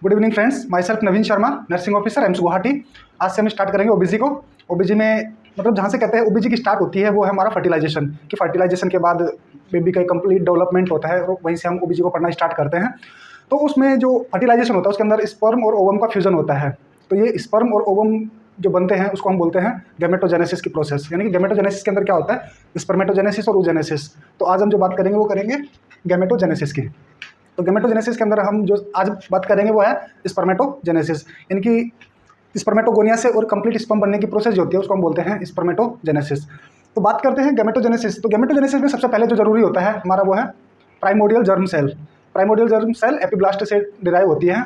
Good evening friends, my self Naveen Sharma, nursing officer AIIMS Guwahati. आज से हम स्टार्ट करेंगे ओबीजी को। ओबीजी में मतलब जहाँ से कहते हैं ओबीजी की स्टार्ट होती है वो है हमारा फर्टिलाइजेशन, कि फर्टिलाइजेशन के बाद बेबी का कंप्लीट डेवलपमेंट होता है, और वहीं से हम ओबीजी को पढ़ना स्टार्ट करते हैं। तो उसमें जो फर्टिलाइजेशन होता है उसके अंदर स्पर्म और ओवम का फ्यूजन होता है। तो ये स्पर्म और ओवम जो बनते हैं उसको हम बोलते हैं गैमेटोजेनेसिस की प्रोसेस। यानी कि गैमेटोजेनेसिस के अंदर क्या होता है, स्पर्मेटोजेनेसिस और ooजेनेसिस। तो आज हम जो बात करेंगे वो करेंगे गैमेटोजेनेसिस की। तो गैमेटोजेनेसिस के अंदर हम जो आज बात करेंगे वो है स्पर्मेटोजेनेसिस, यानी कि स्पर्मेटोगोनिया से और कंप्लीट स्पर्म बनने की प्रोसेस जो होती है उसको हम बोलते हैं स्पर्मेटोजेनेसिस। तो बात करते हैं गैमेटोजेनेसिस। तो गैमेटोजेनेसिस में सबसे पहले जो जरूरी होता है हमारा वो है primordial germ cell. Primordial germ cell epiblast से डिराइव होती है।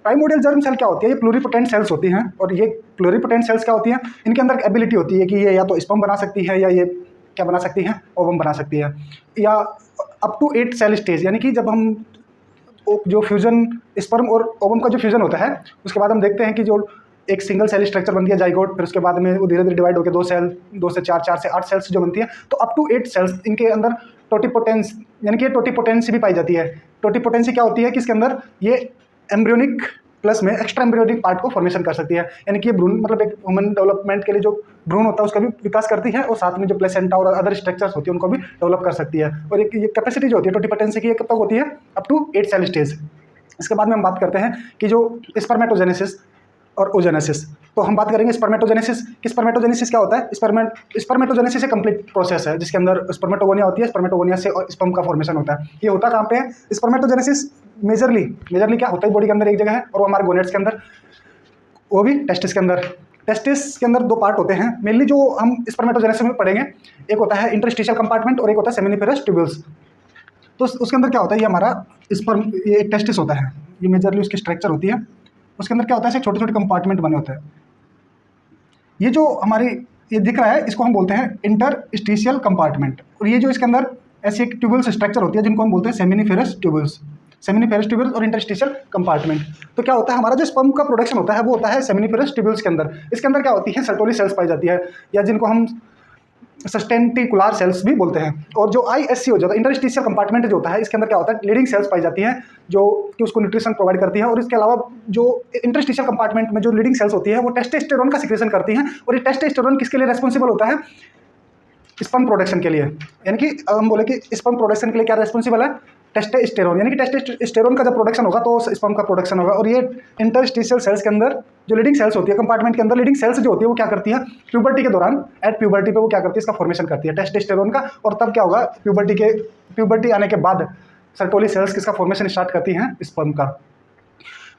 प्राइमोर्डियल जर्म सेल क्या होती है, ये प्लूरिपोटेंट सेल्स होती हैं। और ये प्लूरिपोटेंट सेल्स क्या होती हैं, इनके अंदर एबिलिटी होती है कि ये या तो स्पर्म बना सकती है या ये क्या बना सकती हैं, ओवम बना सकती है, या अप टू 8 सेल स्टेज। यानी कि जब हम जो फ्यूजन स्पर्म और ओवम का जो फ्यूजन होता है उसके बाद हम देखते हैं कि जो एक सिंगल सेल स्ट्रक्चर बनती है जाइगोट, फिर उसके बाद में वो धीरे धीरे डिवाइड होकर 2 सेल, 2 से 4, 4 से 8 सेल्स जो बनती है। तो अप टू 8 सेल्स इनके अंदर टोटिपोटेंस, यानी कि टोटिपोटेंसी भी पाई जाती है। टोटिपोटेंसी क्या होती है कि इसके अंदर ये एम्ब्रियोनिक प्लस में एक्स्ट्रा एम्ब्रियोनिक पार्ट को फॉर्मेशन कर सकती है। यानी कि ये भ्रूण मतलब एक ह्यूमन डेवलपमेंट के लिए जो भ्रूण होता है उसका भी विकास करती है, और साथ में जो प्लेसेंटा और अदर स्ट्रक्चर्स होती है उनको भी डेवलप कर सकती है। और एक ये कैपेसिटी जो होती है टोटिपोटेंसी की, कब तक होती है, अप टू 8 सेल स्टेज। इसके बाद में हम बात करते हैं कि जो स्पर्मेटोजेनेसिस और ooजेनेसिस। तो हम बात करेंगे स्पर्मेटोजेनेसिस कि स्पर्मेटोजेनेसिस क्या होता है। स्पर्मेटोजेनेसिस एक कंप्लीट प्रोसेस है जिसके अंदर स्पर्मेटोगोनिया होती है, स्पर्मेटोगोनिया से स्पर्म का फॉर्मेशन होता है। ये होता कहाँ पे है, स्पर्मेटोजेनेसिस मेजरली क्या होता है बॉडी के अंदर एक जगह है, और वो हमारे गोनेट्स के अंदर, वो भी टेस्टिस के अंदर। टेस्टिस के अंदर 2 पार्ट होते हैं मेनली जो हम स्पर्मेटोजेनेसिस में पढ़ेंगे। एक होता है इंटरस्टिशियल कंपार्टमेंट और एक होता है सेमिनिफेरस ट्यूब्यूल्स। तो उसके अंदर क्या होता है, ये हमारा स्पर्म, ये एक टेस्टिस होता है, ये मेजरली उसकी स्ट्रक्चर होती है। उसके अंदर क्या होता है, ऐसे छोटे छोटे कंपार्टमेंट बने होते हैं। ये जो हमारी ये दिख रहा है इसको हम बोलते हैं इंटरस्टिशियल कंपार्टमेंट। और ये जो इसके अंदर ऐसी एक ट्यूबुल्स स्ट्रक्चर होती है जिनको हम बोलते हैं सेमिनिफेरस ट्यूबुल्स। सेमिनिफेरस ट्यूबुल्स और इंटरस्टिशियल कंपार्टमेंट। तो क्या होता है, हमारा जो स्पर्म का प्रोडक्शन होता है वो होता है सेमिनिफेरस ट्यूबुल्स के अंदर। इसके अंदर क्या होती है, सर्टोली सेल्स पाई जाती है, या जिनको हम सस्टेंटिकुलर सेल्स भी बोलते हैं। और जो ISC हो जाता है, इंटरस्टिशियल कंपार्टमेंट जो होता है, इसके अंदर क्या होता है, लीडिंग सेल्स पाई जाती हैं जो कि उसको न्यूट्रिशन प्रोवाइड करती है। और इसके अलावा जो इंटरस्टिशियल कंपार्टमेंट में जो लीडिंग सेल्स होती है वो टेस्टोस्टेरोन का सिक्रेशन करती हैं। और ये टेस्टोस्टेरोन किसके लिए रेस्पॉन्सिबल होता है, स्पर्म प्रोडक्शन के लिए। यानी कि हम बोले कि स्पर्म प्रोडक्शन के लिए क्या रेस्पॉन्सिबल है, टेस्टोस्टेरोन। यानी कि टेस्टोस्टेरोन का जब प्रोडक्शन होगा तो स्पर्म का प्रोडक्शन होगा। और ये इंटरस्टिशियल सेल्स के अंदर जो लीडिंग सेल्स होती है कंपार्टमेंट के अंदर, लीडिंग सेल्स जो होती है वो क्या करती है, प्यूबर्टी के दौरान, एट प्यूबर्टी पे वो क्या करती है, इसका फॉर्मेशन करती है टेस्टोस्टेरोन का। और तब क्या होगा, प्यूबर्टी आने के बाद सर्टोली सेल्स किसका फॉर्मेशन स्टार्ट करती हैं, स्पर्म का।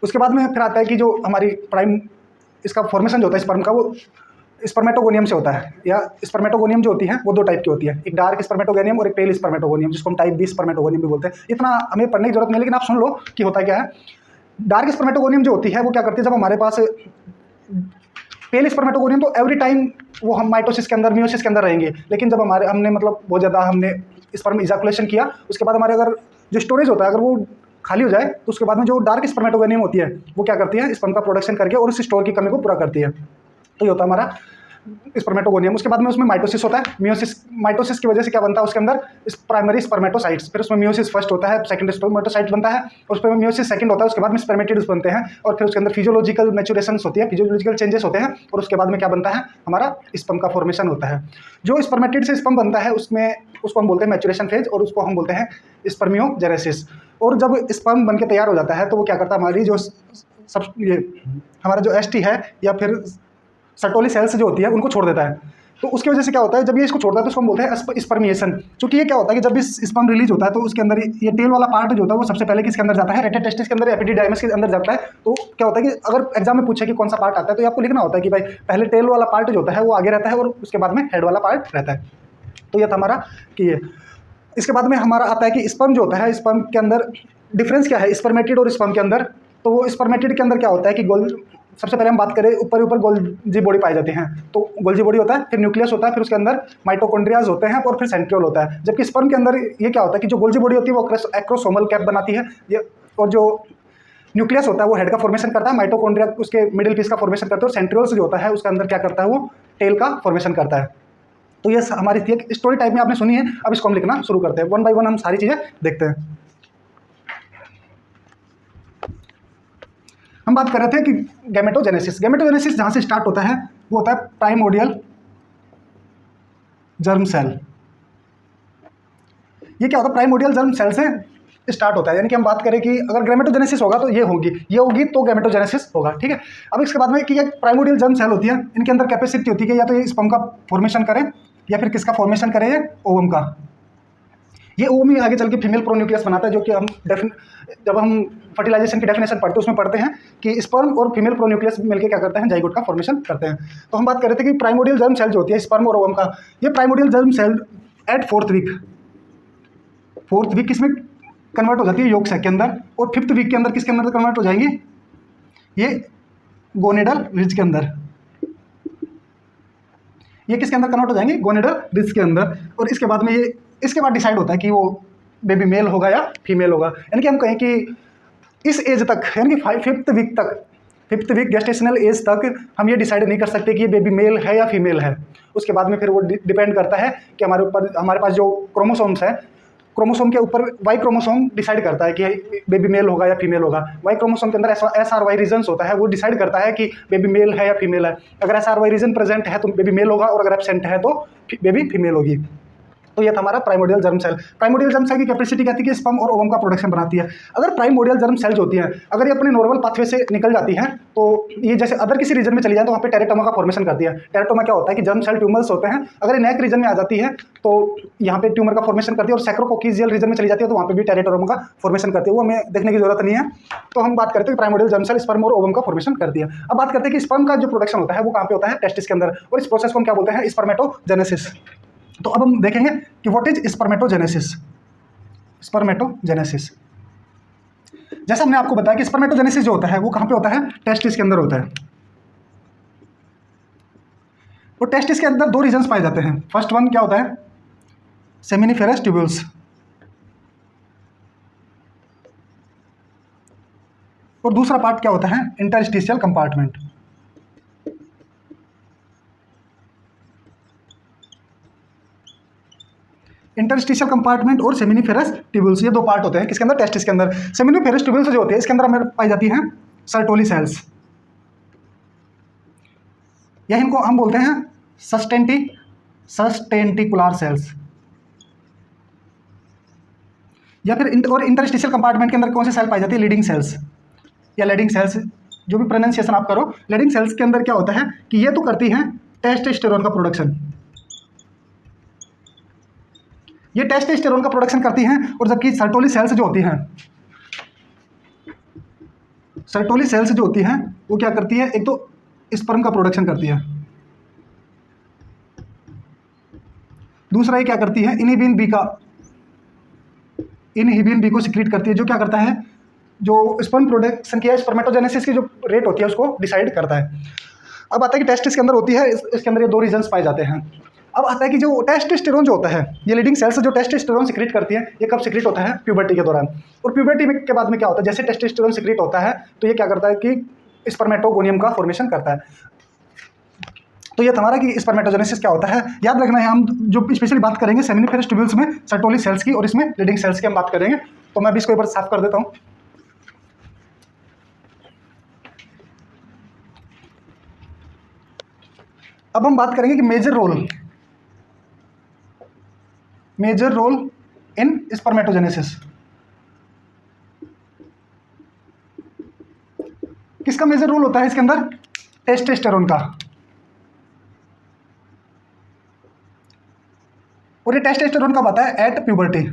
उसके बाद में फिर आता है कि जो हमारी प्राइम इसका फॉर्मेशन जो होता है स्पर्म का, वो स्पर्मेटोगोनियम से होता है। या स्पर्मेटोगोनियम जो होती है वो 2 टाइप की होती है, एक डार्क स्पर्मेटोगोनियम और एक पेल स्पर्मेटोगोनियम, जिसको हम टाइप बी स्पर्मेटोगोनियम भी बोलते हैं। इतना हमें पढ़ने की जरूरत नहीं, लेकिन आप सुन लो कि होता क्या है। डार्क स्पर्मेटोगोनियम जो होती है वो क्या करती है, जब हमारे पास पेल स्पर्मेटोगोनियम तो एवरी टाइम वो हम माइटोसिस के अंदर, मियोसिस के अंदर रहेंगे। लेकिन जब हमने मतलब बहुत ज़्यादा हमने स्पर्म इजाकुलेशन किया, उसके बाद हमारे अगर जो स्टोरेज होता है अगर वो खाली हो जाए तो उसके बाद में जो डार्क स्पर्मेटोगोनियम होती है वो क्या करती है, स्पर्म का प्रोडक्शन करके और उस स्टोर की कमी को पूरा करती है। तो ये होता है हमारा स्पर्मेटोगोनियम। उसके बाद में उसमें माइटोसिस होता है, मियोसिस। माइटोसिस की वजह से क्या बनता है उसके अंदर, प्राइमरी स्पर्मेटोसाइट्स, फिर उसमें मियोसिस फर्स्ट होता है, सेकंड स्पर्मेटोसाइट बनता है, उस पर मियोसिस सेकंड होता है, उसके बाद में स्पर्मेटिड्स बनते हैं, और फिर उसके अंदर फिजियोलॉजिकल मैच्योरेशंस होती है, फिजियोलॉजिकल चेंजेस होते हैं, और उसके बाद में क्या बनता है, हमारा स्पर्म का फॉर्मेशन होता है। जो स्पर्मेटिड से स्पर्म बनता है उसमें उसको हम बोलते हैं मैच्योरेशन फेज, और उसको हम बोलते हैं स्पर्मियोजेनेसिस। और जब स्पर्म बन के तैयार हो जाता है तो वो क्या करता है, हमारी जो सब ये हमारा जो ST है या फिर सर्टोली सेल्स जो होती है उनको छोड़ देता है। तो उसकी वजह से क्या होता है, जब ये इसको छोड़ता है तो उसको हम बोलते हैं स्पर्मिएशन। क्योंकि ये क्या होता है कि जब इस स्पर्म रिलीज होता है तो उसके अंदर ये टेल वाला पार्ट जो होता है वो सबसे पहले किसके अंदर जाता है, रेटेड टेस्टिस के अंदर, एपिडिडाइमस के अंदर जाता है। तो क्या होता है कि अगर एग्जाम में पूछे कि कौन सा पार्ट आता है तो आपको लिखना होता है कि भाई पहले टेल वाला पार्ट जो होता है वो आगे रहता है और उसके बाद में हेड वाला पार्ट रहता है। तो ये था हमारा कि ये। इसके बाद में हमारा आता है कि स्पर्म जो होता है, स्पर्म के अंदर डिफरेंस क्या है स्पर्मेटिड और स्पर्म के अंदर। तो वो स्पर्मेटिड के अंदर क्या होता है कि सबसे पहले हम बात करें ऊपर गोल्जी बॉडी पाई जाती हैं। तो गोल्जी बॉडी होता है, फिर न्यूक्लियस होता है, फिर उसके अंदर माइटोकॉन्ड्रियाज होते हैं, और फिर सेंट्रियोल होता है। जबकि स्पर्म के अंदर ये क्या होता है कि जो गोल्जी बॉडी होती है वो एक्रोसोमल कैप बनाती है, ये, और जो न्यूक्लियस होता है वो हेड का फॉर्मेशन करता है, माइटोकॉन्ड्रिया उसके मिडिल पीस का फॉर्मेशन करता है, और सेंट्रियोल्स जो होता है उसके अंदर क्या करता है, वो टेल का फॉर्मेशन करता है। तो ये हमारी थी एक स्टोरी टाइप में आपने सुनी है। अब इसको हम लिखना शुरू करते हैं, 1 बाय 1 हम सारी चीज़ें देखते हैं। हम बात कर रहे थे कि गैमेटोजेनेसिस जहाँ से स्टार्ट होता है वो होता है प्राइमोर्डियल जर्म सेल। ये क्या होता है? प्राइमोर्डियल जर्म सेल से स्टार्ट होता है, यानी कि हम बात करें कि अगर गैमेटोजेनेसिस होगा तो ये होगी तो गैमेटोजेनेसिस होगा, ठीक है। अब इसके बाद में कि ये प्राइमोर्डियल जर्म सेल होती है, इनके अंदर कैपेसिटी होती है कि या तो ये स्पर्म का फॉर्मेशन करें या फिर किसका फॉर्मेशन करें, ये ओवम का। ये ओवम ही आगे चल के फीमेल प्रोन्यूक्लियस बनाता है, जो कि हम जब हम फर्टिलाइजेशन की डेफिनेशन पढ़ते हैं उसमें पढ़ते हैं कि स्पर्म और फीमेल प्रोन्यूक्लियस मिलकर क्या करते हैं, जाइगोट का फॉर्मेशन करते हैं। तो हम बात कर रहे थे कि प्राइमोर्डियल जर्म सेल जो होती है स्पर्म और ओवम का, ये primordial germ cell at fourth week किसमें कन्वर्ट हो जाती है, योग सैक के अंदर, और फिफ्थ वीक के अंदर किसके अंदर कन्वर्ट हो जाएंगी, ये गोनेडल रिज के अंदर। ये किसके अंदर कन्वर्ट हो जाएंगे, गोनेडल रिज के अंदर। और इसके बाद में ये इसके बाद डिसाइड होता है कि वो बेबी मेल होगा या फीमेल होगा। यानी कि हम कहें कि इस एज तक, यानी कि फिफ्थ वीक गेस्टेशनल एज तक हम ये डिसाइड नहीं कर सकते कि ये बेबी मेल है या फीमेल है। उसके बाद में फिर वो डिपेंड करता है कि हमारे पास जो क्रोमोसोम्स है, क्रोमोसोम के ऊपर वाई क्रोमोसोम डिसाइड करता है कि बेबी मेल होगा या फीमेल होगा। वाई क्रोमोसोम के अंदर SRY रीजन्स होता है, वो डिसाइड करता है कि बेबी मेल है या फीमेल है। अगर SRY रीजन प्रेजेंट है तो बेबी मेल होगा, और अगर एब्सेंट है तो बेबी फीमेल होगी। तो ये था हमारा primordial germ cell. Primordial germ cell की कैपेसिटी कहती है कि स्पर्म और ओवम का प्रोडक्शन बनाती है। अगर प्राइमोर्डियल जर्म सेल जो होती हैं, अगर ये अपने नॉर्मल पाथवे से निकल जाती हैं तो ये जैसे अदर किसी रीजन में चली जाए तो वहाँ पे टेरेटोमा का फॉर्मेशन करती है। टेरेटोमा क्या होता है कि जर्म सेल ट्यूमर्स होते हैं, अगर ये नेक रीजन में आ जाती है तो यहाँ पे ट्यूमर का फॉर्मेशन करती है, और सैक्रोकोकिजियल रीजन में चली जाती है तो वहाँ पे भी टेरेटोमा का फॉर्मेशन करती है। वो हमें देखने की जरूरत नहीं है। तो हम बात करते हैं कि प्राइमोर्डियल जर्म सेल स्पर्म और ओवम का फॉर्मेशन करती है। अब बात करते हैं कि स्पर्म का जो प्रोडक्शन होता है वो कहाँ पे होता है, टेस्टिस के अंदर, और इस प्रोसेस को हम क्या बोलते हैं, स्पर्मेटोजेनेसिस। तो अब हम देखेंगे कि व्हाट इज स्पर्मेटोजेनेसिस। जैसा हमने आपको बताया कि स्पर्मेटोजेनेसिस जो होता है वो कहाँ पे होता है, टेस्टिस के अंदर होता है। वो टेस्टिस के अंदर दो रीजन्स पाए जाते हैं। फर्स्ट वन क्या होता है, सेमिनिफेरस ट्यूब्यूल्स, और दूसरा पार्ट क्या होता है, इंटरस्टिशियल कंपार्टमेंट। इंटरस्टिशियल कंपार्टमेंट और सेमिनिफेरस ट्यूब्यूल्स, ये दो पार्ट होते हैं किसके अंदर, टेस्टिस के अंदर। सेमिनिफेरस ट्यूब्यूल्स जो होती है इसके अंदर हमें पाई जाती हैं सर्टोली सेल्स, या इनको हम बोलते हैं सस्टेंटिकुलर सेल्स, या फिर और इंटरस्टिशियल कंपार्टमेंट के अंदर कौन सी सेल पाई जाती है, लीडिंग सेल्स या लेडिंग सेल्स, जो भी प्रोनाउंसिएशन आप करो। लेडिंग सेल्स के अंदर क्या होता है कि ये तो करती हैं टेस्टोस्टेरोन का प्रोडक्शन, ये टेस्टोस्टेरोन का प्रोडक्शन करती हैं। और जबकि सर्टोली सेल्स जो होती हैं वो क्या करती है, एक तो स्पर्म का प्रोडक्शन करती है, दूसरा ये क्या करती है, इनहिबिन बी को सिक्रीट करती है, जो क्या करता है, जो स्पर्म प्रोडक्शन की स्पर्मेटोजेनेसिस की जो रेट होती है उसको डिसाइड करता है। अब आता है कि टेस्टिस के अंदर होती है, इसके अंदर ये दो रीजन्स पाए जाते हैं। अब आता है कि जो टेस्टोस्टेरोन जो होता है, ये लीडिंग सेल्स जो टेस्टोस्टेरोन सिक्रीट करती है, ये कब सिक्रीट होता है, प्यूबर्टी के दौरान। और प्यूबर्टी के बाद में क्या होता है, जैसे टेस्टोस्टेरोन सिक्रीट होता है तो ये क्या करता है कि स्पर्मेटोगोनियम का फॉर्मेशन करता है। तो ये हमारा कि स्पर्मेटोजेनेसिस क्या होता है, याद रखना है। हम जो स्पेशली बात करेंगे सेमिनिफेरस ट्यूब्यूल्स में सर्टोली सेल्स की, और इसमें लीडिंग सेल्स की हम बात करेंगे। तो मैं अभी इसको एक बार साफ कर देता हूँ। अब हम बात करेंगे कि मेजर रोल इन स्पर्मेटोजेनेसिस। किसका मेजर रोल होता है इसके अंदर, टेस्टोस्टेरोन का। और ये टेस्टोस्टेरोन कब आता है, एट प्यूबर्टी।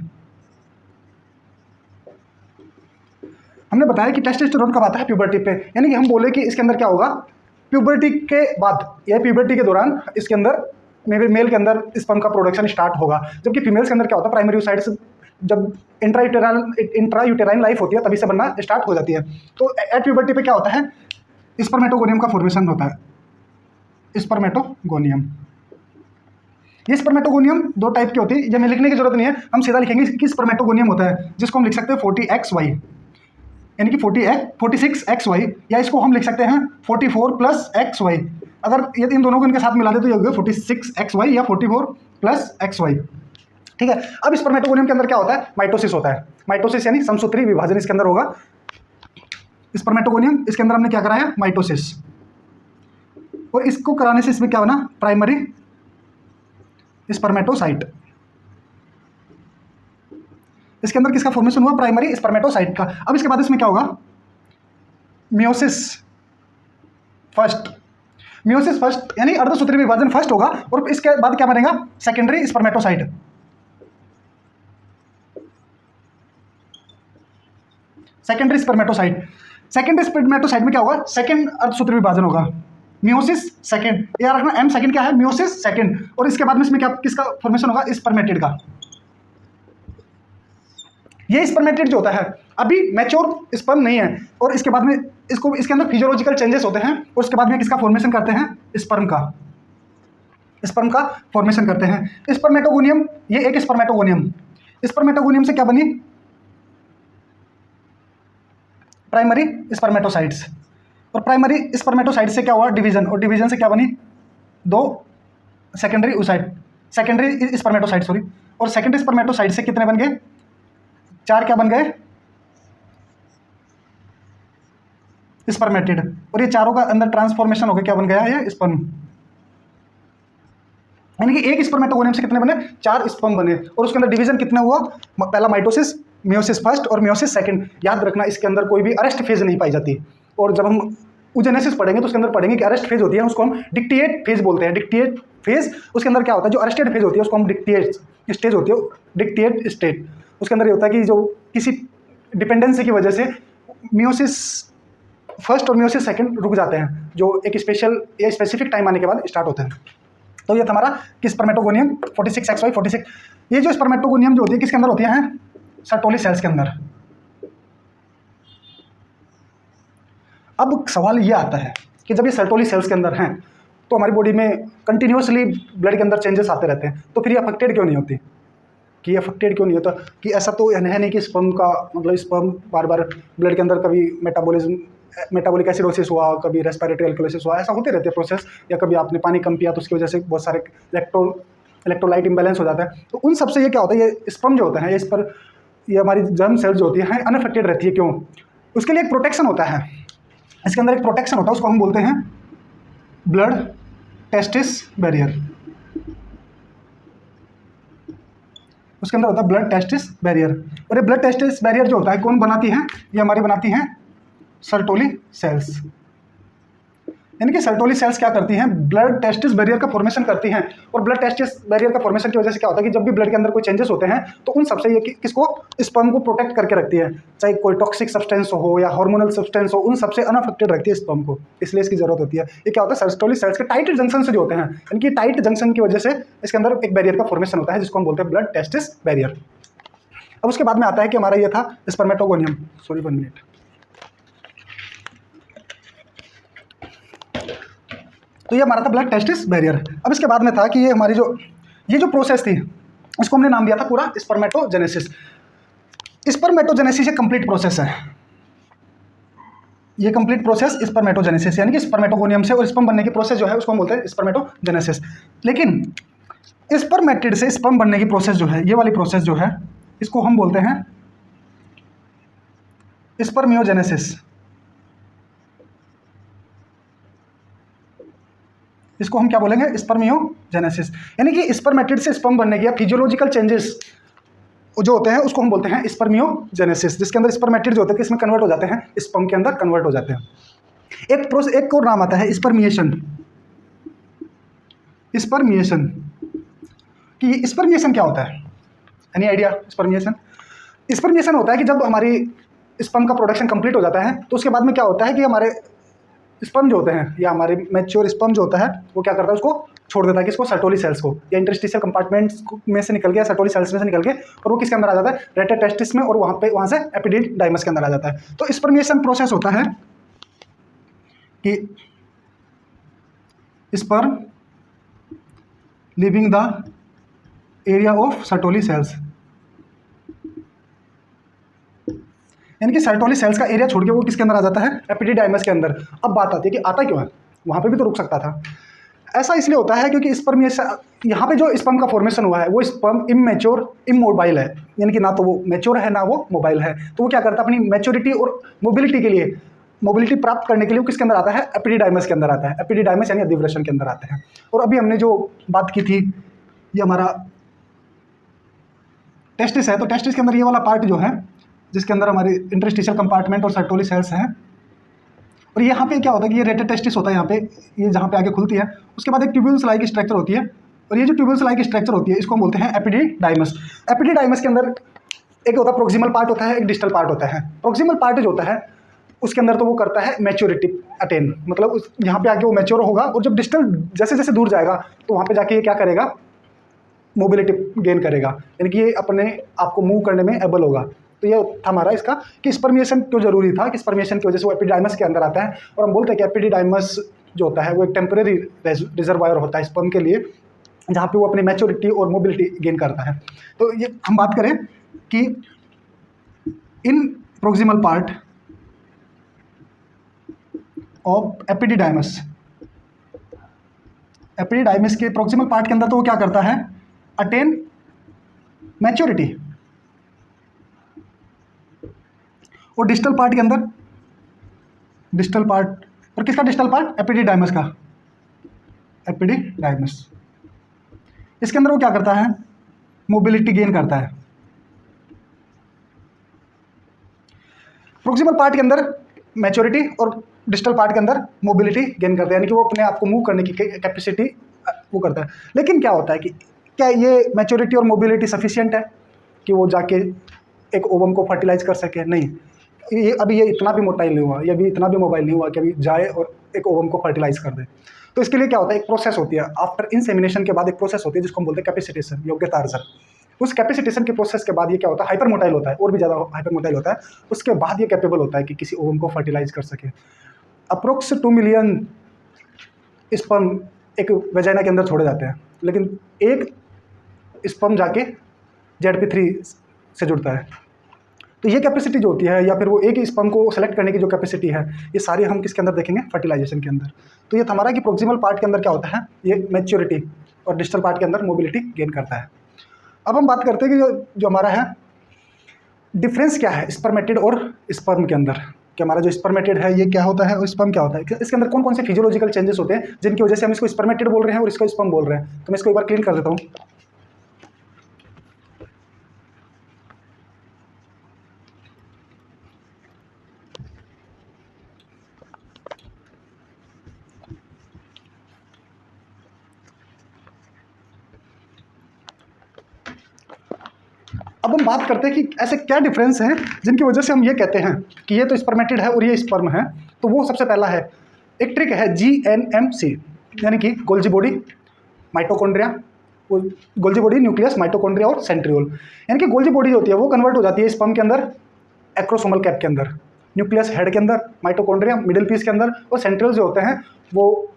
हमने बताया कि टेस्टोस्टेरोन कब आता है, प्यूबर्टी पे। यानी कि हम बोले कि इसके अंदर क्या होगा, प्यूबर्टी के बाद या प्यूबर्टी के दौरान इसके अंदर मेल के अंदर स्पर्म का प्रोडक्शन स्टार्ट होगा। जबकि फीमेल्स के अंदर क्या होता है, प्राइमरी साइड्स जब इंट्रायूटेराइन लाइफ होती है तभी से बनना स्टार्ट हो जाती है। तो एट प्यूबर्टी पे क्या होता है, स्पर्मेटोगोनियम का फॉर्मेशन होता है, स्पर्मेटोगोनियम। ये स्पर्मेटोगोनियम दो टाइप के होते हैं, ये हमें लिखने की जरूरत नहीं है, हम सीधा लिखेंगे कि स्पर्मेटोगोनियम होता है, जिसको हम लिख सकते हैं 40XY, यानी कि 46XY, या इसको हम लिख सकते हैं 44+XY। अगर ये इन दोनों को इनके साथ मिला दे तो ये हो गया 46XY या 44+XY। ठीक है। अब स्पर्मेटोगोनियम के अंदर क्या होता है, माइटोसिस होता है। माइटोसिस यानी समसूत्री विभाजन इसके अंदर होगा। स्पर्मेटोगोनियम, इसके अंदर हमने क्या कराया, माइटोसिस, और इसको कराने से इसमें क्या बना, प्राइमरी स्पर्मेटोसाइट। इसके अंदर किसका फॉर्मेशन हुआ, प्राइमरी स्पर्मेटोसाइट का। अब इसके बाद इसमें क्या होगा, मियोसिस फर्स्ट, मियोसिस फर्स्ट यानी अर्धसूत्री विभाजन फर्स्ट होगा, और इसके बाद क्या बनेगा, secondary spermatocyte. Secondary spermatocyte, secondary spermatocyte में क्या होगा, सेकेंड अर्धसूत्री विभाजन होगा, मियोसिस सेकेंड, याद रखना एम सेकेंड क्या है, मियोसिस सेकेंड, और इसके बाद में इसमें क्या, किसका फॉर्मेशन होगा, स्पर्मेटिड का। ये स्पर्मेटिड जो होता है अभी मैच्योर स्पर्म नहीं है, और इसके बाद में इसको, इसके अंदर फिजियोलॉजिकल चेंजेस होते हैं, और उसके बाद में किसका फॉर्मेशन करते हैं, स्पर्म का, स्पर्म का फॉर्मेशन करते हैं। स्पर्मेटोगोनियम, ये एक स्पर्मेटोगोनियम, स्पर्मेटोगोनियम से क्या बनी, प्राइमरी स्पर्मेटोसाइट्स, और प्राइमरी स्पर्मेटोसाइट से क्या हुआ, डिवीजन, और डिवीजन से क्या बनी, दो secondary oocyte, secondary spermatocyte sorry, और सेकेंडरी स्पर्मेटोसाइट से कितने बन गए, चार क्या बन गए, स्पर्मेटिड, और ये चारों का अंदर ट्रांसफॉर्मेशन होकर क्या बन गया, ये स्पर्म, यानी कि एक स्पर्मेटोगोनियम से कितने बने, चार स्पर्म बने, और उसके अंदर डिवीजन कितना हुआ, पहला माइटोसिस, मियोसिस फर्स्ट और मियोसिस सेकंड। याद रखना इसके अंदर कोई भी अरेस्ट फेज नहीं पाई जाती, और जब हम ओजेनेसिस पढ़ेंगे तो उसके अंदर पढ़ेंगे कि अरेस्ट फेज होती है, उसको हम डिक्टिएट फेज बोलते हैं। डिक्टिएट फेज, उसके अंदर क्या होता है, जो अरेस्टेड फेज होती है उसको हम डिक्टिएट स्टेज होती है, डिक्टिएट स्टेट। उसके अंदर ये होता है कि जो किसी डिपेंडेंसी की वजह से मियोसिस फर्स्ट और मियोसिस सेकंड रुक जाते हैं, जो एक स्पेशल या स्पेसिफिक टाइम आने के बाद स्टार्ट होते हैं। तो ये था हमारा कि स्पर्मेटोगोनियम 46XY 46। ये जो स्पर्मेटोगोनियम जो होती है किसके अंदर होती है, सर्टोली सेल्स के अंदर। अब सवाल ये आता है कि जब ये सर्टोली सेल्स के अंदर हैं तो हमारी बॉडी में कंटिन्यूसली ब्लड के अंदर चेंजेस आते रहते हैं, तो फिर ये अफेक्टेड क्यों नहीं होती, कि अफेक्टेड क्यों नहीं होता, कि ऐसा तो है नहीं कि स्पर्म का मतलब स्पर्म बार बार ब्लड के अंदर कभी मेटाबॉलिक एसिडोसिस हुआ, कभी रेस्पिरेटरी अल्कोलिसिस हुआ, ऐसा होते रहते हैं प्रोसेस, या कभी आपने पानी कम पिया तो उसकी वजह से बहुत सारे इलेक्ट्रोलाइट इम्बैलेंस हो जाता है। तो उन सबसे ये क्या होता है, ये स्पर्म जो होता है, ये हमारी जर्म सेल्स जो होती है अनअफेक्टेड रहती है। क्यों, उसके लिए एक प्रोटेक्शन होता है, इसके अंदर एक प्रोटेक्शन होता है, उसको हम बोलते हैं ब्लड टेस्टिस बैरियर। उसके अंदर होता है ब्लड टेस्टिस बैरियर, और ये ब्लड टेस्टिस बैरियर जो होता है कौन बनाती है, ये हमारी बनाती हैं सर्टोली सेल्स। यानी कि सर्टोली सेल्स क्या करती हैं, ब्लड टेस्टिस बैरियर का फॉर्मेशन करती हैं, और ब्लड टेस्टिस बैरियर का फॉर्मेशन की वजह से क्या होता है कि जब भी ब्लड के अंदर कोई चेंजेस होते हैं तो उन सबसे ये किसको, स्पर्म को प्रोटेक्ट करके रखती है, चाहे कोई टॉक्सिक सब्सटेंस हो या हार्मोनल सब्सटेंस हो, उन सबसे अनअफेक्टेड रखती है स्पर्म को, इसलिए इसकी जरूरत होती है। ये क्या होता है, सर्टोली सेल्स के टाइट जंक्शन से जो होते हैं, यानी कि टाइट जंक्शन की वजह से इसके अंदर एक बैरियर का फॉर्मेशन होता है जिसको हम बोलते हैं ब्लड टेस्टिस बैरियर। अब उसके बाद में आता है कि हमारा ये था स्पर्मेटोगोनियम, सॉरी 1 मिनट, तो ये हमारा था ब्लड टेस्टिस बैरियर। अब इसके बाद में था कि ये हमारी ये जो प्रोसेस थी इसको हमने नाम दिया था पूरा स्पर्मेटोजेनेसिस। स्पर्मेटोजेनेसिस एक कंप्लीट प्रोसेस है, ये कंप्लीट प्रोसेस स्पर्मेटोजेनेसिस, यानी कि स्पर्मेटोगोनियम से और स्पर्म बनने की प्रोसेस जो है उसको हम बोलते हैं स्पर्मेटोजेनेसिस। लेकिन स्पर्मेटिड से स्पर्म बनने की प्रोसेस जो है, ये वाली प्रोसेस जो है इसको हम बोलते हैं स्पर्मियोजेनेसिस। इसको हम क्या बोलेंगे, स्पर्मियोजेनेसिस। यानी कि स्पर्मेटिड से स्पर्म बनने की फिजियोलॉजिकल चेंजेस जो होते हैं उसको हम बोलते हैं स्पर्मियोजेनेसिस, जिसके अंदर स्पर्मेटिड जो होते हैं किसमें कन्वर्ट हो जाते हैं, स्पर्म के अंदर कन्वर्ट हो जाते हैं। एक और नाम आता है स्पर्मिएशन। स्पर्मिएशन कि स्पर्मिएशन क्या होता है, एनी आइडिया? स्पर्मिएशन होता है कि जब हमारी स्पर्म का प्रोडक्शन कंप्लीट हो जाता है तो उसके बाद में क्या होता है कि हमारे स्पर्म जो होते हैं या हमारे मैच्योर स्पर्म जो होता है वो क्या करता है, उसको छोड़ देता है किसको, सर्टोली सेल्स को, या इंटरस्टिशियल कंपार्टमेंट्स में से निकल गया, सर्टोली सेल्स में से निकल के, और वो किसके अंदर आ जाता है, रेटर टेस्टिस में, और वहाँ से एपिडिडाइमस के अंदर आ जाता है। तो स्पर्मिएशन प्रोसेस होता है कि sperm living the area of Sertoli cells, यानी कि सर्टोली सेल्स का एरिया छोड़ के वो किसके अंदर आ जाता है, एपिडिडाइमस के अंदर। अब बात आती है कि आता क्यों है, वहाँ पे भी तो रुक सकता था। ऐसा इसलिए होता है क्योंकि स्पर्मिएशन, यहाँ पे जो स्पर्म का फॉर्मेशन हुआ है वो स्पर्म इमेच्योर इमोबाइल है, यानी कि ना तो वो मैच्योर है ना वो मोबाइल है। तो वो क्या करता है, अपनी मैच्योरिटी और मोबिलिटी के लिए मोबिलिटी प्राप्त करने के लिए वो किसके अंदर आता है, एपिडिडाइमस के अंदर आता है, एपिडिडाइमस यानी अधिवृषण के अंदर आते हैं। और अभी हमने जो बात की थी ये हमारा टेस्टिस है, तो टेस्टिस के अंदर ये वाला पार्ट जो है जिसके अंदर हमारे इंटरस्टिशियल कंपार्टमेंट और सर्टोली सेल्स हैं, और यहाँ पे क्या होता है कि ये रेटेड टेस्टिस होता है, यहाँ पे ये जहाँ पे आगे खुलती है उसके बाद एक ट्यूब्यूल्स लाइक स्ट्रक्चर होती है, और ये जो ट्यूब्यूल्स लाइक स्ट्रक्चर होती है इसको हम बोलते हैं एपिडिडाइमस। एपिडिडाइमस के अंदर एक होता है प्रोक्सिमल पार्ट होता है, एक डिस्टल पार्ट होता है। प्रोक्सिमल पार्ट जो होता है उसके अंदर तो वो करता है मैच्योरिटी अटेन, मतलब उस यहाँ पे आके वो मैच्योर होगा, और जब डिस्टल जैसे जैसे दूर जाएगा तो वहाँ पे जाके ये क्या करेगा, मोबिलिटी गेन करेगा, यानी कि ये अपने आप को मूव करने में एबल होगा। तो ये था हमारा इसका कि स्पर्मिएशन क्यों जरूरी था, कि स्पर्मिएशन की वजह से वो एपिडिडाइमस के अंदर आता है, और हम बोलते हैं कि एपिडिडाइमस जो होता है वो एक टेम्परेरी रिजर्वायर होता है स्पर्म के लिए, जहाँ पे वो अपनी मैच्योरिटी और मोबिलिटी गेन करता है। तो ये हम बात करें कि in proximal part of epididymis, epididymis के प्रोक्सिमल पार्ट के अंदर तो वो क्या करता है, अटेन मैच्योरिटी, और डिस्टल पार्ट के अंदर, डिस्टल पार्ट, और किसका डिस्टल पार्ट, एपिडिडाइमस का, एपिडिडाइमस, इसके अंदर वो क्या करता है, मोबिलिटी गेन करता है। प्रोक्सिमल पार्ट के अंदर मैच्योरिटी और डिस्टल पार्ट के अंदर मोबिलिटी गेन करता है, यानी कि वो अपने आप को मूव करने की कैपेसिटी वो करता है। लेकिन क्या होता है कि क्या ये मैच्योरिटी और मोबिलिटी सफिशिएंट है कि वो जाके एक ओवम को फर्टिलाइज कर सके? नहीं, ये अभी ये इतना भी मोटाइल नहीं हुआ, ये भी इतना भी मोबाइल नहीं हुआ कि अभी जाए और एक ओवम को फर्टिलाइज कर दे। तो इसके लिए क्या होता है, एक प्रोसेस होती है, आफ्टर इंसेमिनेशन के बाद एक प्रोसेस होती है जिसको हम बोलते हैं कैपेसिटेशन, योग्यता अर्जन। उस कैपेसिटेशन के प्रोसेस के बाद ये क्या होता है, हाइपर मोटाइल होता है, और भी ज़्यादा हाइपर मोटाइल होता है। उसके बाद ये कैपेबल होता है कि किसी ओवम को फर्टिलाइज कर सके। अप्रोक्स 2 मिलियन स्पर्म एक वेजाइना के अंदर छोड़े जाते हैं, लेकिन एक स्पर्म जाके ZP3 से जुड़ता है। तो ये कैपेसिटी जो होती है, या फिर वो एक ही स्पर्म को सेलेक्ट करने की जो कैपेसिटी है, ये सारी हम किसके अंदर देखेंगे, फर्टिलाइजेशन के अंदर। तो ये हमारा कि प्रोक्सिमल पार्ट के अंदर क्या होता है, ये मैच्योरिटी, और डिस्टल पार्ट के अंदर मोबिलिटी गेन करता है। अब हम बात करते हैं कि जो हमारा है डिफरेंस क्या है स्पर्मेटिड और स्पर्म के अंदर, कि हमारा जो स्पर्मेटिड है ये क्या होता है और स्पर्म क्या होता है, इसके अंदर कौन कौन से फिजियोलॉजिकल चेंजेस होते हैं जिनकी वजह से हम इसको स्पर्मेटिड बोल रहे हैं और इसको स्पर्म बोल रहे हैं। तो मैं इसको एक बार क्लीन कर देता हूँ। अब हम बात करते हैं कि ऐसे क्या डिफरेंस हैं जिनकी वजह से हम ये कहते हैं कि ये तो स्पर्मेटिड है और ये स्पर्म है। तो वो सबसे पहला है, एक ट्रिक है GNMC, यानी कि गोल्जी बॉडी, माइटोकॉन्ड्रिया, वो गोल्जी बॉडी, न्यूक्लियस, माइटोकॉन्ड्रिया और सेंट्रियोल। यानी कि गोल्जी बॉडी जो होती है वो कन्वर्ट हो जाती है स्पर्म के अंदर एक्रोसोमल कैप के अंदर, न्यूक्लियस हेड के अंदर, माइटोकॉन्ड्रिया मिडिल पीस के अंदर, और सेंट्रियोल जो होते हैं वो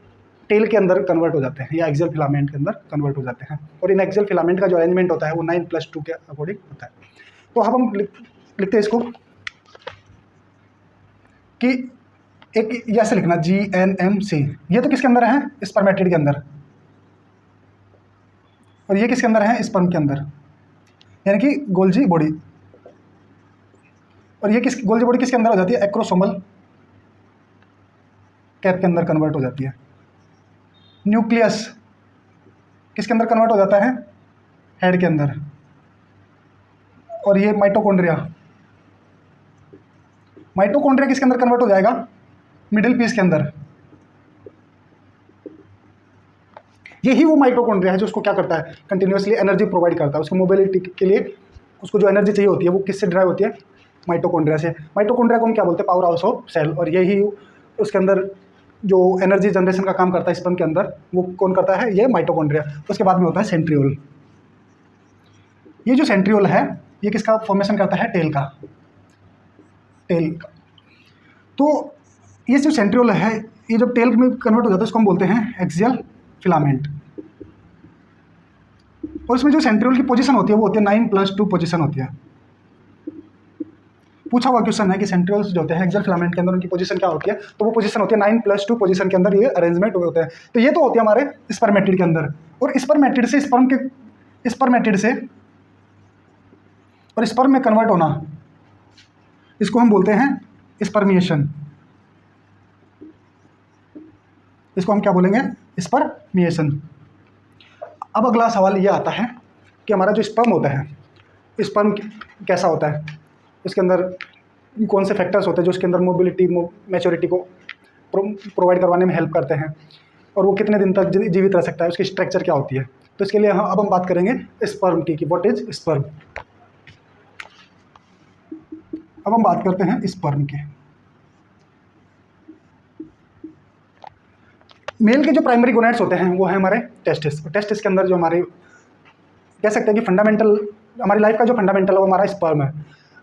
टेल के अंदर कन्वर्ट हो जाते हैं, या एक्सियल फिलामेंट के अंदर कन्वर्ट हो जाते हैं। और इन एक्सियल फिलामेंट का जो अरेंजमेंट होता है वो 9+2 के अकॉर्डिंग होता है। तो अब हम लिखते हैं इसको कि एक ऐसे लिखना GNMC, ये तो किसके अंदर है, स्पर्मेटिड के अंदर, और ये किसके अंदर है, स्पर्म के अंदर, यानी कि गोल्जी बॉडी। और ये गोल्जी बॉडी किसके अंदर हो जाती है, एक्रोसोमल कैप के अंदर कन्वर्ट हो जाती है। न्यूक्लियस किसके अंदर कन्वर्ट हो जाता है, हेड के अंदर। और ये माइटोकॉन्ड्रिया, माइटोकॉन्ड्रिया किसके अंदर कन्वर्ट हो जाएगा, मिडिल पीस के अंदर। यही वो माइटोकॉन्ड्रिया है जो उसको क्या करता है, कंटिन्यूसली एनर्जी प्रोवाइड करता है, उसको मोबिलिटी के लिए उसको जो एनर्जी चाहिए होती है वो किससे ड्राइव होती है, माइटोकॉन्ड्रिया से। माइटोकॉन्ड्रिया को हम क्या बोलते हैं, पावर हाउस ऑफ सेल। और यही उसके अंदर जो एनर्जी जनरेशन का काम करता है स्पर्म के अंदर, वो कौन करता है, ये माइटोकॉन्ड्रिया। उसके बाद में होता है सेंट्रियोल। ये जो सेंट्रियोल है ये किसका फॉर्मेशन करता है, टेल का, टेल का। तो ये जो सेंट्रियोल है ये जब टेल में कन्वर्ट हो जाता है उसको हम बोलते हैं एक्सियल फिलामेंट। और इसमें जो सेंट्रियोल की पोजीशन होती है वो होती है 9+2 पोजीशन होती है। पूछा हुआ क्वेश्चन है कि सेंट्रियोल्स जो होते हैं एक्सियल फिलामेंट के अंदर उनकी पोजीशन क्या होती है, तो वो पोजीशन होती है 9+2 पोजीशन के अंदर ये अरेंजमेंट हुए होते हैं। तो ये तो होती है हमारे स्पर्मेटिड के अंदर। और स्पर्मेटिड से स्पर्म के, स्पर्मेटिड से और स्पर्म में कन्वर्ट होना, इसको हम बोलते हैं स्पर्मिएशन। इसको हम क्या बोलेंगे, स्पर्मिएशन। अब अगला सवाल ये आता है कि हमारा जो स्पर्म होता है, स्पर्म कैसा होता है, इसके अंदर कौन से फैक्टर्स होते हैं जो इसके अंदर मोबिलिटी मैच्योरिटी को प्रोवाइड करवाने में हेल्प करते हैं, और वो कितने दिन तक जीवित रह सकता है, उसकी स्ट्रक्चर क्या होती है। तो इसके लिए अब हम बात करेंगे स्पर्म की, कि व्हाट इज स्पर्म। अब हम बात करते हैं स्पर्म के। मेल के जो प्राइमरी गोनैड्स होते हैं वो है हमारे टेस्टिस। टेस्टिस के अंदर जो हमारे कह सकते हैं कि फंडामेंटल, हमारी लाइफ का जो फंडामेंटल है वो हमारा स्पर्म है।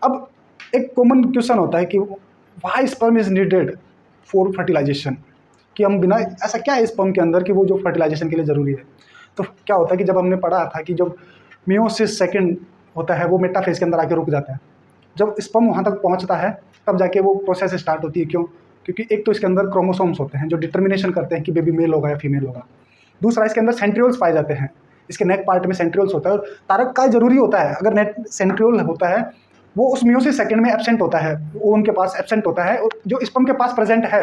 अब एक कॉमन क्वेश्चन होता है कि why sperm is needed for fertilization, कि हम बिना, ऐसा क्या है स्पर्म के अंदर कि वो जो फर्टिलाइजेशन के लिए ज़रूरी है। तो क्या होता है कि जब हमने पढ़ा था कि जब मियोसिस सेकंड होता है वो मेटाफेज के अंदर आके रुक जाता है, जब स्पर्म वहाँ तक पहुँचता है तब जाके वो प्रोसेस स्टार्ट होती है। क्यों? क्योंकि एक तो इसके अंदर क्रोमोसोम्स होते हैं जो डिटर्मिनेशन करते हैं कि बेबी मेल होगा या फीमेल होगा। दूसरा, इसके अंदर सेंट्रियोल्स पाए जाते हैं, इसके नेक पार्ट में सेंट्रियोल्स होता है, और तारक का जरूरी होता है। अगर नेट सेंट्रियोल होता है वो उस मियोसिस सेकंड में एब्सेंट होता है, वो उनके पास एब्सेंट होता है, जो स्पर्म के पास प्रेजेंट है।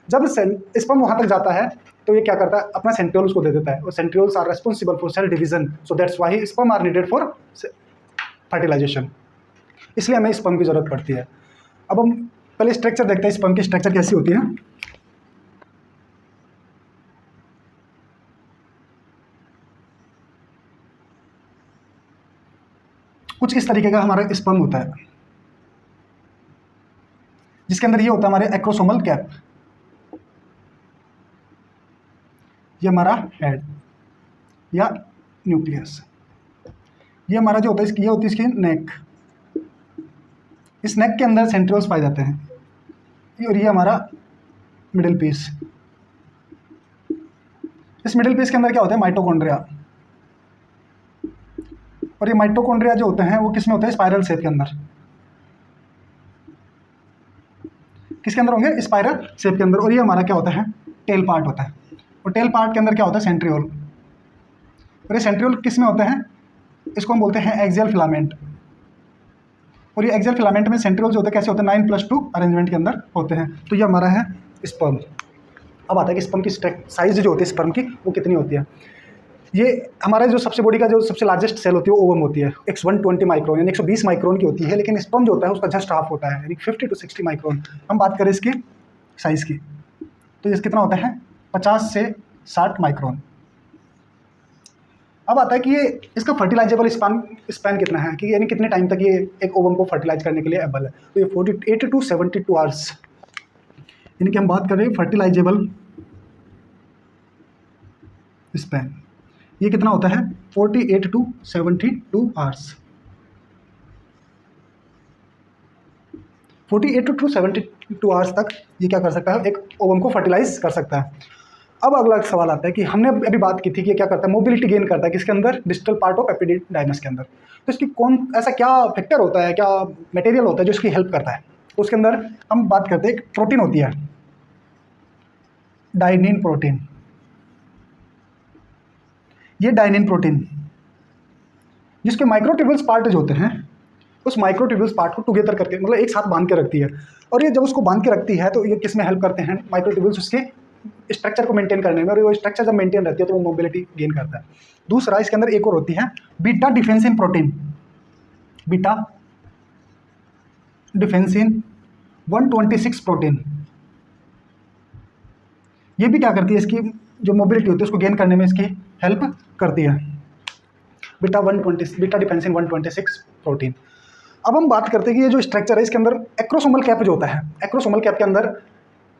जब स्पर्म वहाँ तक जाता है तो ये क्या करता है, अपना सेंट्रियोल्स को दे देता है, और centrioles are responsible for cell division, so that's why sperm are needed for fertilization. इसलिए हमें स्पर्म की जरूरत पड़ती है। अब हम पहले स्ट्रक्चर देखते हैं, स्पर्म की स्ट्रक्चर कैसी होती है। कुछ इस तरीके का हमारा स्पर्म होता है, जिसके अंदर ये होता है हमारे एक्रोसोमल कैप, ये हमारा हेड या न्यूक्लियस, ये हमारा जो होता है ये होती है इसकी नेक, इस नेक के अंदर सेंट्रियोल्स पाए जाते हैं, और ये हमारा मिडिल पीस। इस मिडिल पीस के अंदर क्या होता है, माइटोकॉन्ड्रिया, और ये माइटोकॉन्ड्रिया जो होते हैं वो किस में होते हैं, स्पाइरल शेप के अंदर। किसके अंदर होंगे, स्पाइरल शेप के अंदर। और ये हमारा क्या होता है, टेल पार्ट होता है, और टेल पार्ट के अंदर क्या होता है, सेंट्रियोल। और ये सेंट्रियोल किस में होते हैं, इसको हम बोलते हैं एक्सियल फिलामेंट। और ये एक्सियल फिलामेंट में सेंट्रियोल जो होते हैं कैसे होते हैं, 9+2 अरेंजमेंट के अंदर होते हैं। तो ये हमारा है स्पर्म। अब आता है कि स्पर्म की साइज जो होती है स्पर्म की वो कितनी होती है। ये हमारा जो सबसे बॉडी का जो सबसे लार्जेस्ट सेल होती है वो ओवम होती है, 120 माइक्रोन यानी 120 माइक्रोन की होती है। लेकिन स्पर्म जो होता है उसका जस्ट हाफ होता है, यानी 50 to 60 माइक्रोन। हम बात करें इसकी साइज़ की, तो ये कितना होता है, 50 से 60 माइक्रोन। अब आता है कि ये इसका फर्टिलाइजेबल स्पैन कितना है, कि यानी कितने टाइम तक ये एक ओवम को फर्टिलाइज करने के लिए एबल है। तो ये 48 to 72 आवर्स, यानी कि हम बात कर रहे हैं फर्टिलाइजेबल स्पैन, ये कितना होता है, 48 to 72 आवर्स। 48 to 72 आवर्स तक ये क्या कर सकता है, एक ओवम को फर्टिलाइज कर सकता है। अब अगला सवाल आता है कि हमने अभी बात की थी कि क्या करता है, मोबिलिटी गेन करता है किसके अंदर, डिस्टल पार्ट ऑफ एपिडिडाइमस के अंदर। तो इसकी कौन ऐसा क्या फैक्टर होता है, क्या मटेरियल होता है जो इसकी हेल्प करता है। तो उसके अंदर हम बात करते हैं, एक प्रोटीन होती है डाइनिन प्रोटीन। ये डाइनिन प्रोटीन जिसके माइक्रोट्यूब्यूल्स पार्ट जो होते हैं, उस माइक्रोट्यूब्यूल्स पार्ट को टुगेदर करके मतलब एक साथ बांध के रखती है। और ये जब उसको बांध के रखती है तो ये किस में हेल्प करते हैं, माइक्रोट्यूब्यूल्स उसके स्ट्रक्चर को मेंटेन करने में, और वो स्ट्रक्चर जब मेंटेन रहती है तो वो मोबिलिटी गेन करता है। दूसरा, इसके अंदर एक और होती है beta defensin protein, beta defensin 126 protein. ये भी क्या करती है, इसकी जो मोबिलिटी होती है उसको गेन करने में इसकी हेल्प करती है, बीटा डिफेंसिन 126 प्रोटीन। अब हम बात करते हैं कि ये जो स्ट्रक्चर है इसके अंदर एक्रोसोमल कैप जो होता है, एक्रोसोमल कैप के अंदर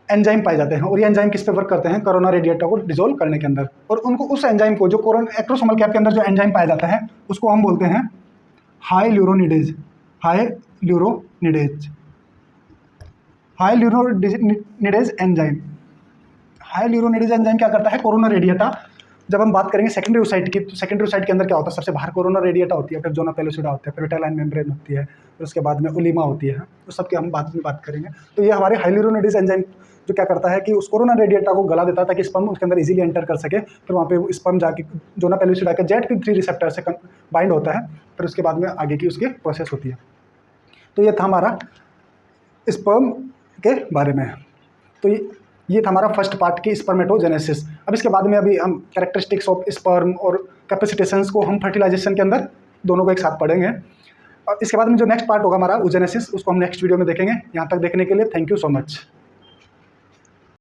एंजाइम पाए जाते हैं, और ये एंजाइम किस पे वर्क करते हैं, कोरोना रेडिएटा को डिसॉल्व करने के अंदर। और उनको उस एंजाइम को जो एक्रोसोमल कैप के अंदर जो एंजाइम पाया जाता है उसको हम बोलते हैं हाइल्यूरोनिडेज, हाइल्यूरोनिडेज एंजाइम। हाइल्यूरोनिडेज एंजाइम क्या करता है, कोरोना रेडिएटा, जब हम बात करेंगे सेकेंडरी ओसाइट की, तो सेकेंडरी ओसाइट के अंदर क्या होता है, सबसे बाहर कोरोना रेडिएटा होती है, फिर जोना पेलोसिडा होता है, फिर विटालाइन मेम्ब्रेन होती है, फिर उसके बाद में उलीमा होती है, तो सबके हम बाद में बात करेंगे। तो ये हमारे हाइल्यूरोनिडेज एंजाइम जो क्या करता है कि उस कोरोना रेडिएटा को गला देता है ताकि स्पर्म उसके अंदर इजीली एंटर कर सके। फिर वहाँ पे स्पर्म जाके जोना पेलोसिडा के ZP3 रिसेप्टर से बाइंड होता है, फिर उसके बाद में आगे की उसकी प्रोसेस होती है। तो ये था हमारा स्पर्म के बारे में। तो ये ये था हमारा फर्स्ट पार्ट की स्पर्मेटोजेनेसिस। अब इसके बाद में अभी हम कैरेक्टरिस्टिक्स ऑफ स्पर्म और कैपेसिटेशंस को हम फर्टिलाइजेशन के अंदर दोनों को एक साथ पढ़ेंगे। और इसके बाद में जो नेक्स्ट पार्ट होगा हमारा oogenesis, उसको हम नेक्स्ट वीडियो में देखेंगे। यहाँ तक देखने के लिए थैंक यू सो मच।